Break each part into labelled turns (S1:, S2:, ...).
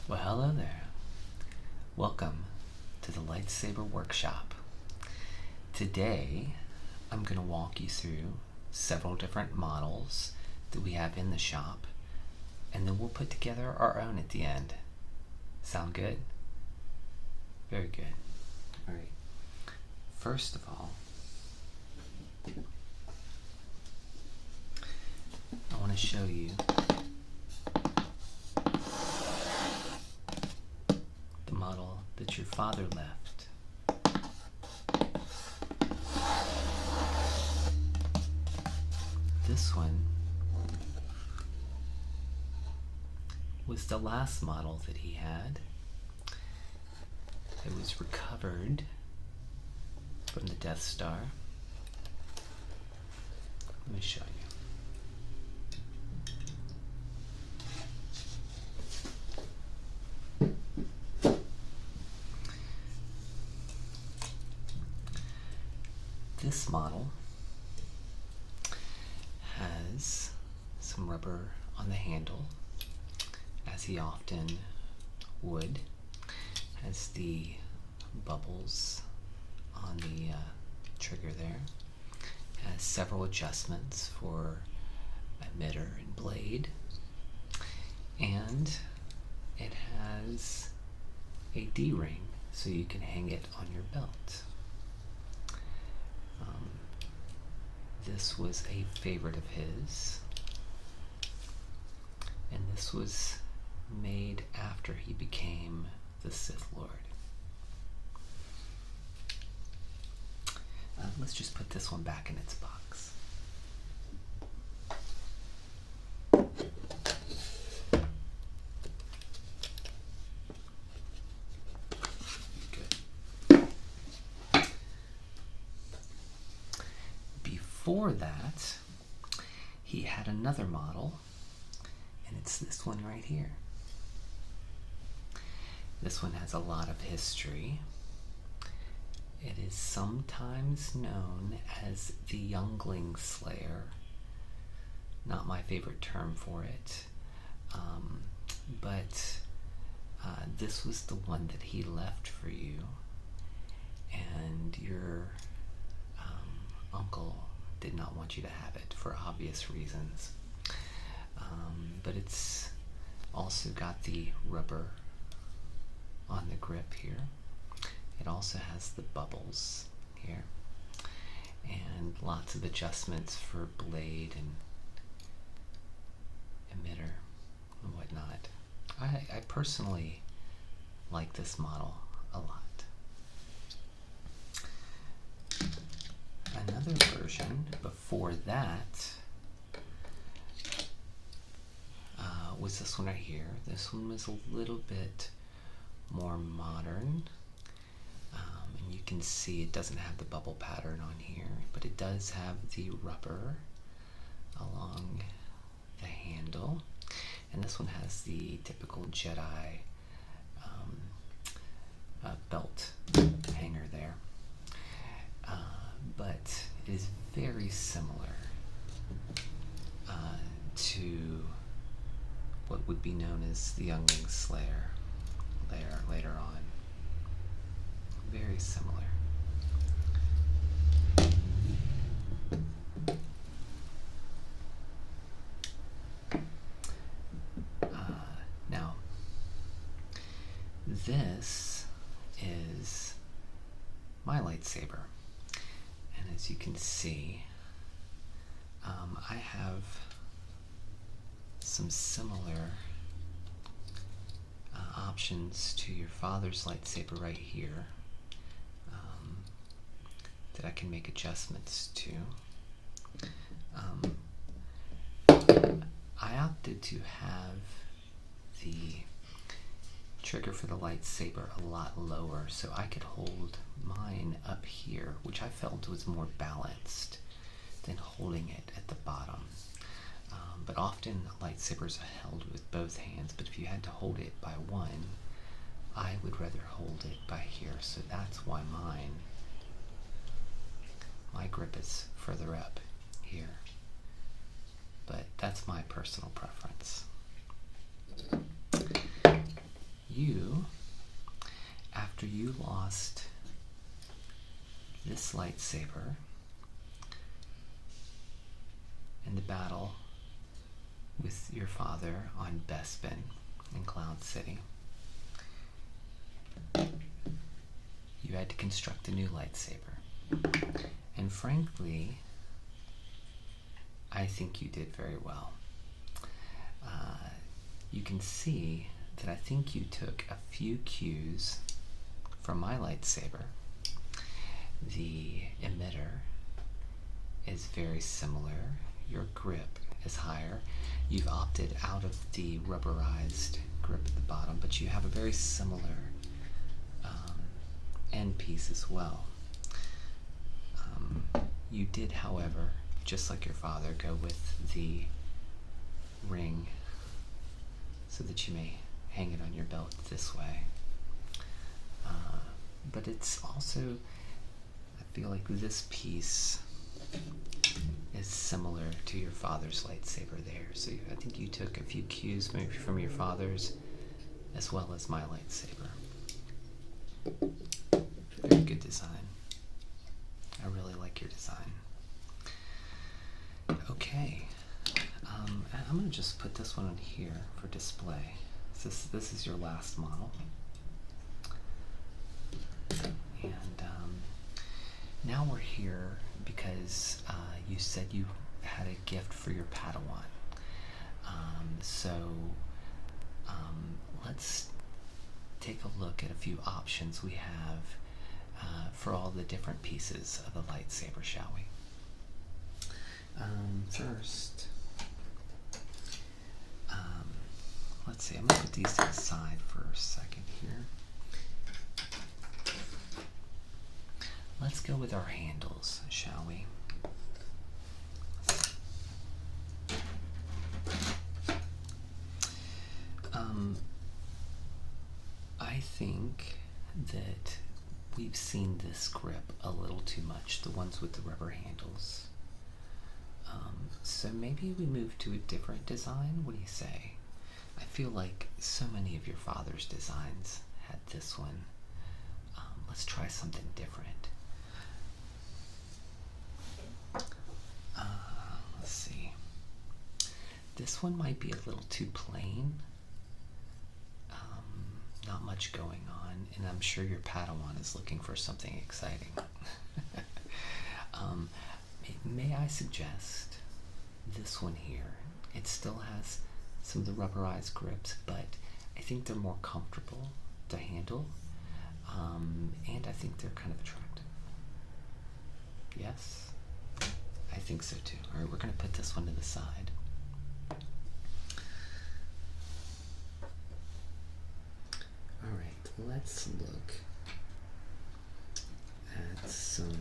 S1: Well, hello there. Welcome to the Lightsaber Workshop. Today, I'm going to walk you through several different models that we have in the shop, and then we'll put together our own at the end. Sound good? Very good. All right. First of all, I want to show you the model that your father left. This one was the last model that he had. It was recovered from the Death Star. Let me show you. This model has some rubber on the handle, as he often would. Has the bubbles on the trigger there. Has several adjustments for emitter and blade. And it has a D-ring so you can hang it on your belt. This was a favorite of his, and this was made after he became the Sith Lord. Let's just put this one back in its box. Before that, he had another model, and it's this one right here. This one has a lot of history. It is sometimes known as the Youngling Slayer. Not my favorite term for it, but this was the one that he left for you, and your uncle did not want you to have it for obvious reasons. But it's also got the rubber on the grip here. It also has the bubbles here, and lots of adjustments for blade and emitter and whatnot. I personally like this model a lot. Another version before that was this one right here. This one was a little bit more modern, and you can see it doesn't have the bubble pattern on here, but it does have the rubber along the handle, and this one has the typical Jedi belt hanger there. But it is very similar to what would be known as the Youngling Slayer later on. Very similar. Now, this is my lightsaber. And as you can see, I have some similar options to your father's lightsaber right here that I can make adjustments to. I opted to have the trigger for the lightsaber a lot lower so I could hold mine up here, which I felt was more balanced than holding it at the bottom. But often lightsabers are held with both hands, but if you had to hold it by one, I would rather hold it by here, so that's why my grip is further up here. But that's my personal preference. you, after you lost this lightsaber in the battle with your father on Bespin in Cloud City, you had to construct a new lightsaber. And frankly, I think you did very well. You can see that I think you took a few cues from my lightsaber. The emitter is very similar. Your grip is higher. You've opted out of the rubberized grip at the bottom, but you have a very similar end piece as well. You did, however, just like your father, go with the ring so that you may hang it on your belt this way. But it's also, I feel like this piece is similar to your father's lightsaber there. So I think you took a few cues maybe from your father's as well as my lightsaber. Very good design. I really like your design. Okay, I'm going to just put this one on here for display. This is your last model. And now we're here because you said you had a gift for your Padawan. Let's take a look at a few options we have for all the different pieces of the lightsaber, shall we? First, let's see, I'm going to put these to the side for a second here. Let's go with our handles, shall we? I think that we've seen this grip a little too much, the ones with the rubber handles. So maybe we move to a different design. What do you say? I feel like so many of your father's designs had this one. Let's try something different. Let's see. This one might be a little too plain. Not much going on, and I'm sure your Padawan is looking for something exciting. May I suggest this one here? It still has some of the rubberized grips, but I think they're more comfortable to handle, and I think they're kind of attractive. Yes? I think so too. All right, we're going to put this one to the side. All right, let's look at some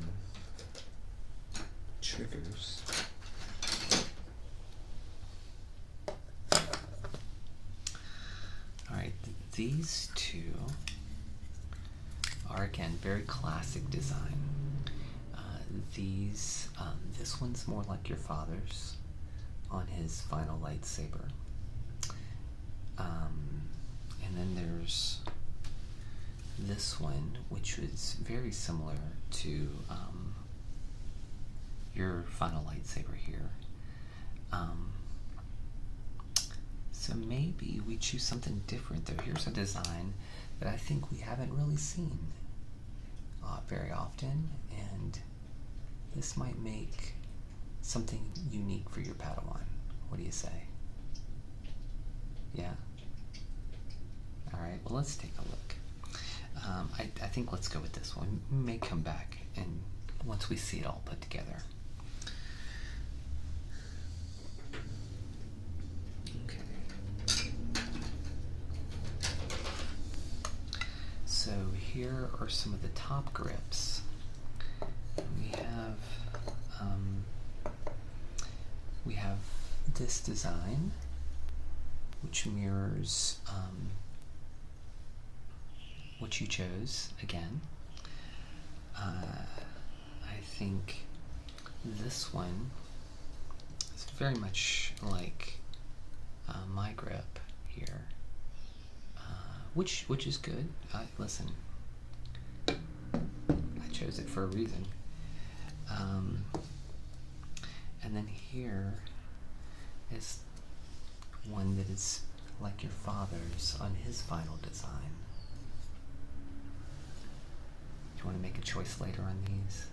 S1: triggers. All right, these two are again very classic design. This one's more like your father's on his final lightsaber. And then there's this one, which was very similar to your final lightsaber here. So maybe we choose something different though. Here's a design that I think we haven't really seen very often, and this might make something unique for your Padawan. What do you say? Yeah? Alright, well let's take a look. I think let's go with this one. We may come back and once we see it all put together. Okay. So here are some of the top grips. We have this design, which mirrors what you chose again. I think this one is very much like my grip here, which is good. Listen, I chose it for a reason. And then here is one that is like your father's on his final design. Do you want to make a choice later on these?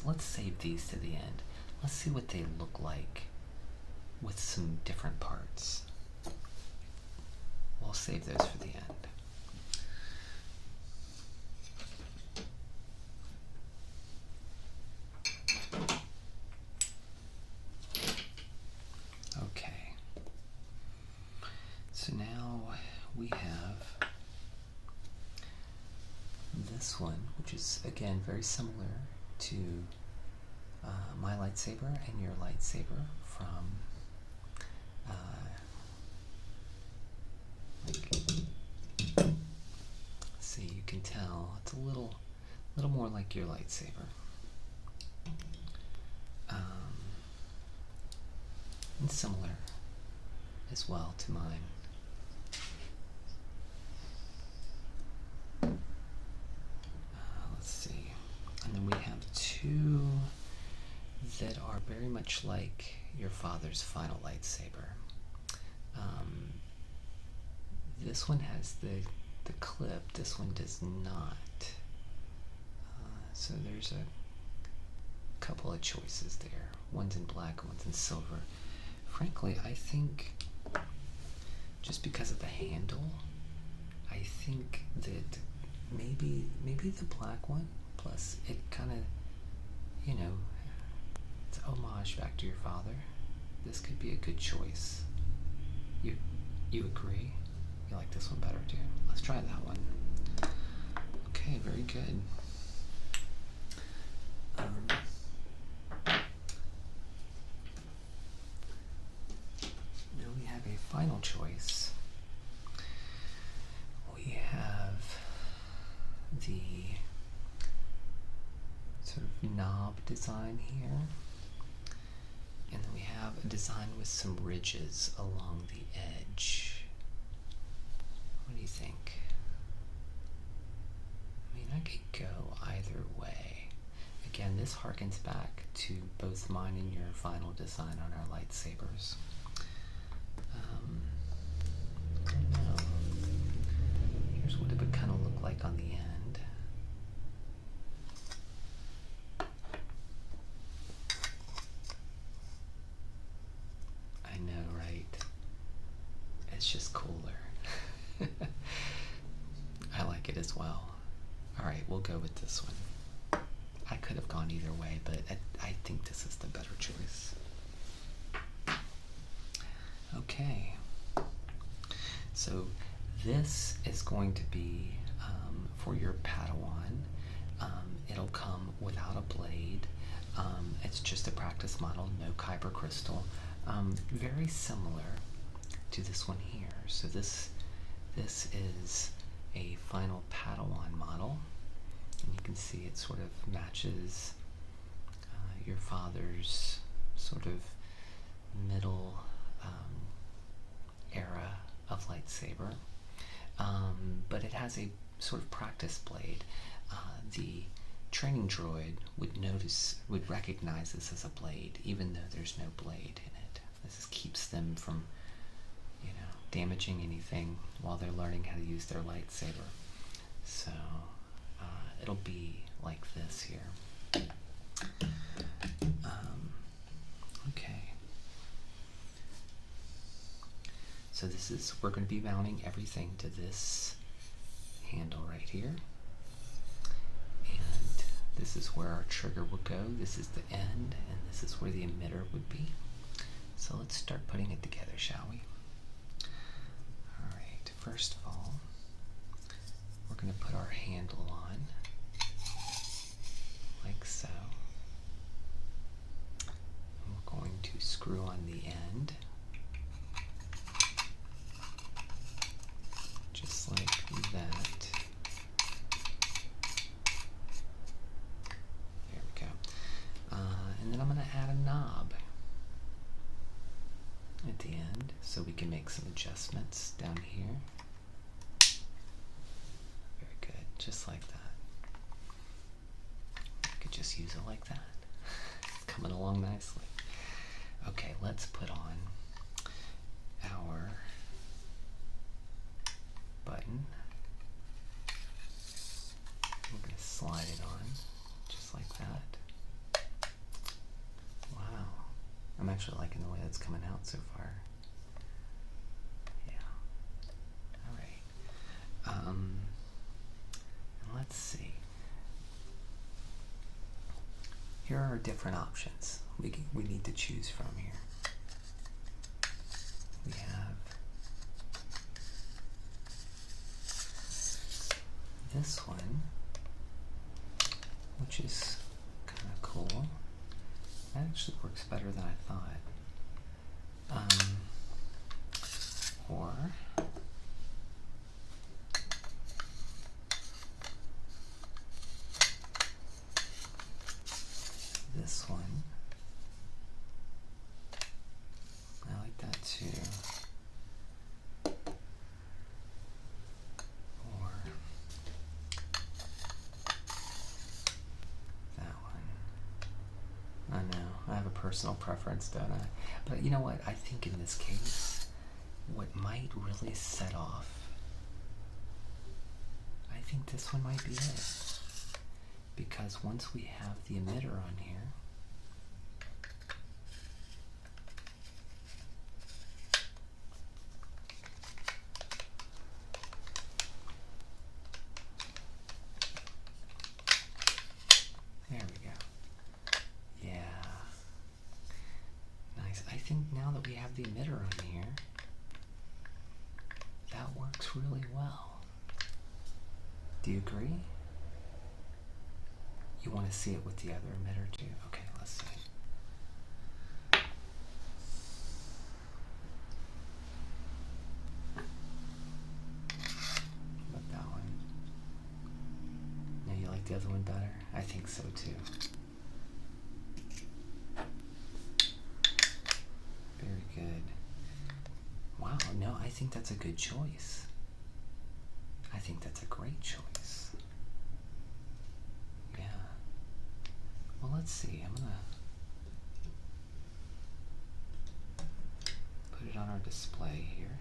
S1: Let's save these to the end. Let's see what they look like with some different parts. We'll save those for the end. Okay. So now we have this one, which is again very similar to my lightsaber and your lightsaber from see, you can tell it's a little more like your lightsaber. And similar as well to mine. Let's see. And then we have two that are very much like your father's final lightsaber. This one has the clip, this one does not. So there's a couple of choices there. One's in black, one's in silver. Frankly, I think just because of the handle, I think that maybe the black one, plus it kind of, you know, it's homage back to your father. This could be a good choice. You agree? You like this one better too? Let's try that one. Okay, very good. Now we have a final choice. We have the sort of knob design here. And then we have a design with some ridges along the edge. What do you think? I mean, I could go either way. Again, this harkens back to both mine and your final design on our lightsabers. I don't know. Here's what it would kind of look like on the end. I know, right? It's just cooler. I like it as well. Alright, we'll go with this one. I could have gone either way, but I think this is the better choice. Okay. So this is going to be for your Padawan. It'll come without a blade. It's just a practice model, no kyber crystal. Very similar to this one here. So this is a final Padawan model, and you can see it sort of matches your father's sort of middle era of lightsaber, but it has a sort of practice blade. The training droid would recognize this as a blade, even though there's no blade in it. This keeps them from, you know, damaging anything while they're learning how to use their lightsaber. So it'll be like this here. Okay. So we're going to be mounting everything to this handle right here. And this is where our trigger will go. This is the end, and this is where the emitter would be. So let's start putting it together, shall we? Alright, first of all, we're going to put our handle on, like so. And we're going to screw on the end, just like that. There we go. And then I'm going to add a knob at the end so we can make some adjustments down here. just like that. I could just use it like that. It's coming along nicely. Okay, let's put on our button. We're going to slide it on just like that. Wow. I'm actually liking the way that's coming out so far. Yeah. Alright. And let's see. Here are different options we need to choose from here. We have this one, which is kind of cool. That actually works better than I thought. Or this one. I like that too. Or that one. I know, I have a personal preference, don't I? But you know what? I think in this case, what might really set off, I think this one might be it. Because once we have the emitter on here, there we go. Yeah. Nice. I think now that we have the emitter on here, that works really well. Do you agree? You want to see it with the other emitter too? Okay, let's see. What about that one? Now you like the other one better? I think so too. Very good. Wow, no, I think that's a good choice. I think that's a great choice. Yeah. Well, let's see. I'm gonna put it on our display here.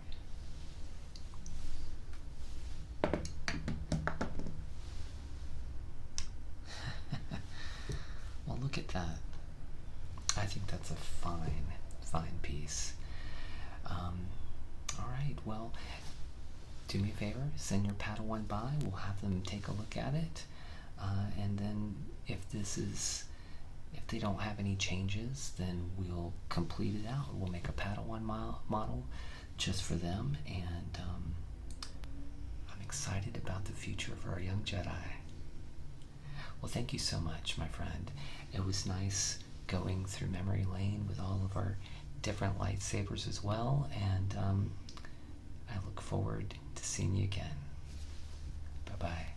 S1: Well, look at that. I think that's a fine piece. All right, well, do me a favor, send your Padawan by. We'll have them take a look at it. And then if they don't have any changes, then we'll complete it out. We'll make a Padawan model just for them. And I'm excited about the future of our young Jedi. Well, thank you so much, my friend. It was nice going through memory lane with all of our different lightsabers as well. And I look forward to seeing you again. Bye-bye.